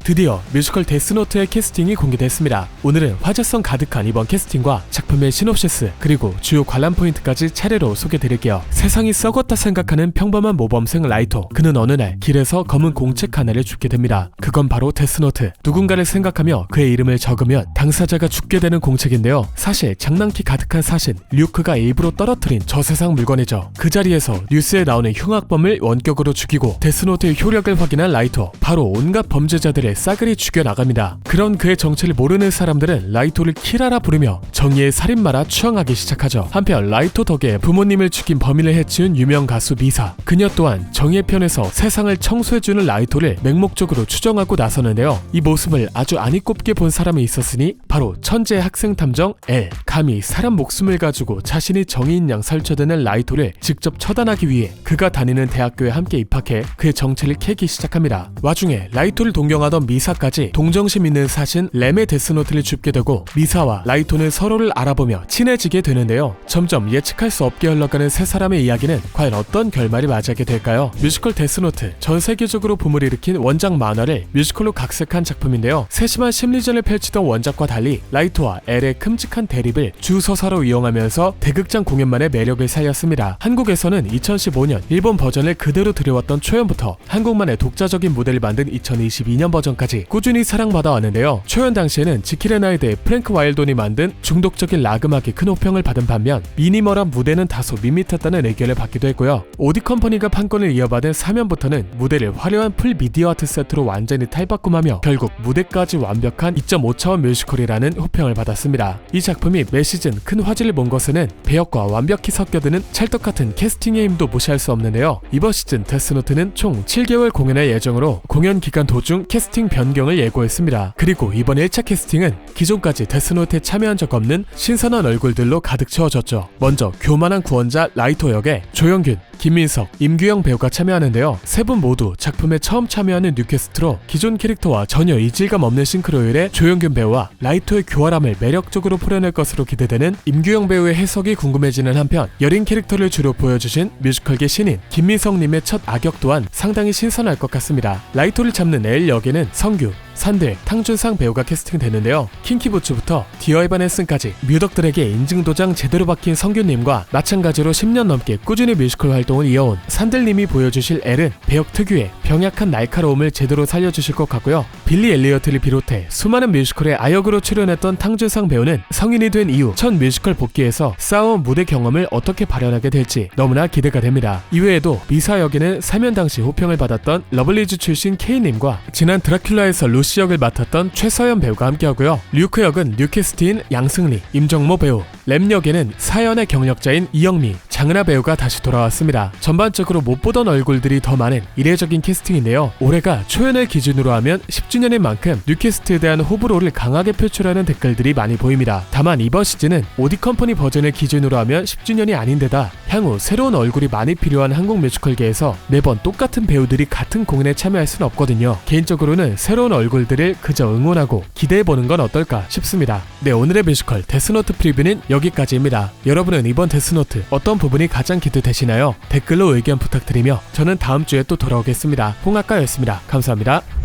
드디어 뮤지컬 데스노트의 캐스팅이 공개됐습니다. 오늘은 화제성 가득한 이번 캐스팅과 작품의 시놉시스 그리고 주요 관람 포인트까지 차례로 소개드릴게요. 세상이 썩었다 생각하는 평범한 모범생 라이토. 그는 어느 날 길에서 검은 공책 하나를 줍게 됩니다. 그건 바로 데스노트. 누군가를 생각하며 그의 이름을 적으면 당사자가 죽게 되는 공책인데요. 사실 장난기 가득한 사신 류크가 일부러 떨어뜨린 저세상 물건이죠. 그 자리에서 뉴스에 나오는 흉악범을 원격으로 죽이고 데스노트의 효력을 확인한 라이토. 바로 온갖 범죄자들의 싸그리 죽여나갑니다. 그런 그의 정체를 모르는 사람들은 라이토를 키라라 부르며 정의의 살인마라 추앙하기 시작하죠. 한편 라이토 덕에 부모님을 죽인 범인을 해치운 유명 가수 미사. 그녀 또한 정의의 편에서 세상을 청소해주는 라이토를 맹목적으로 추정하고 나서는데요. 이 모습을 아주 안이꼽게 본 사람이 있었으니 바로 천재 학생 탐정 L. 감히 사람 목숨을 가지고 자신이 정의인 양 설쳐드는 라이토를 직접 처단하기 위해 그가 다니는 대학교에 함께 입학해 그의 정체를 캐기 시작합니다. 와중에 라이토를 동경하던 미사까지 동정심 있는 사신 램의 데스노트를 줍게 되고 미사와 라이토는 서로를 알아보며 친해지게 되는데요. 점점 예측할 수 없게 흘러가는 세 사람의 이야기는 과연 어떤 결말이 맞이하게 될까요? 뮤지컬 데스노트, 전 세계적으로 붐을 일으킨 원작 만화를 뮤지컬로 각색한 작품인데요. 세심한 심리전을 펼치던 원작과 달리 라이토와 L의 큼직한 대립을 주서사로 이용하면서 대극장 공연만의 매력을 살렸습니다. 한국에서는 2015년 일본 버전을 그대로 들여왔던 초연부터 한국만의 독자적인 무대를 만든 2022년 버전까지 꾸준히 사랑받아 왔는데요. 초연 당시에는 지킬앤하이드의 프랭크 와일돈이 만든 중독적인 락 음악이 큰 호평을 받은 반면 미니멀한 무대는 다소 밋밋했다는 의견을 받기도 했고요. 오디컴퍼니가 판권을 이어받은 4면부터는 무대를 화려한 풀 미디어 아트 세트로 완전히 탈바꿈하며 결국 무대까지 완벽한 2.5차원 뮤지컬이라는 호평을 받았습니다. 이 작품이 매 시즌 큰 화제를 본 것은 배역과 완벽히 섞여드는 찰떡같은 캐스팅의 힘도 무시할 수 없는데요. 이번 시즌 데스노트는 총 7개월 공연할 예정으로 공연 기간 도중 캐스팅 변경을 예고했습니다. 그리고 이번 1차 캐스팅은 기존까지 데스노트에 참여한 적 없는 신선한 얼굴들로 가득 채워졌죠. 먼저 교만한 구원자 라이토 역에 조영균, 김민석, 임규영 배우가 참여하는데요. 세 분 모두 작품에 처음 참여하는 뉴캐스트로 기존 캐릭터와 전혀 이질감 없는 싱크로율의 조영균 배우와 라이토의 교활함을 매력적으로 풀어낼 것으로 기대되는 임규영 배우의 해석이 궁금해지는 한편 여린 캐릭터를 주로 보여주신 뮤지컬계 신인 김민석님의 첫 악역 또한 상당히 신선할 것 같습니다. 라이토를 잡는 L 역에는 성규, 산들, 탕준상 배우가 캐스팅되는데요. 킹키부츠부터 디어 에바네슨까지 뮤덕들에게 인증도장 제대로 박힌 성규님과 마찬가지로 10년 넘게 꾸준히 뮤지컬 활동을 이어온 산들님이 보여주실 L은 배역 특유의 병약한 날카로움을 제대로 살려주실 것 같고요. 빌리 엘리어트를 비롯해 수많은 뮤지컬에 아역으로 출연했던 탕준상 배우는 성인이 된 이후 첫 뮤지컬 복귀에서 쌓아온 무대 경험을 어떻게 발현하게 될지 너무나 기대가 됩니다. 이외에도 미사 역에는 사면 당시 호평을 받았던 러블리즈 출신 K님과 지난 드라큘라에서 루시 역을 맡았던 최서연 배우가 함께하고요. 류크 역은 뉴캐스트인 양승리, 임정모 배우, 램 역에는 사연의 경력자인 이영미, 장은하 배우가 다시 돌아왔습니다. 전반적으로 못 보던 얼굴들이 더 많은 이례적인 캐스팅인데요. 올해가 초연을 기준으로 하면 10주년인 만큼 뉴캐스트에 대한 호불호를 강하게 표출하는 댓글들이 많이 보입니다. 다만 이번 시즌은 오디컴퍼니 버전을 기준으로 하면 10주년이 아닌데다 향후 새로운 얼굴이 많이 필요한 한국 뮤지컬계에서 매번 똑같은 배우들이 같은 공연에 참여할 수는 없거든요. 개인적으로는 새로운 얼굴들을 그저 응원하고 기대해보는 건 어떨까 싶습니다. 네, 오늘의 뮤지컬 데스노트 프리뷰는 여기까지입니다. 여러분은 이번 데스노트 어떤 부분이 가장 기대되시나요? 댓글로 의견 부탁드리며 저는 다음 주에 또 돌아오겠습니다. 홍학가였습니다. 감사합니다.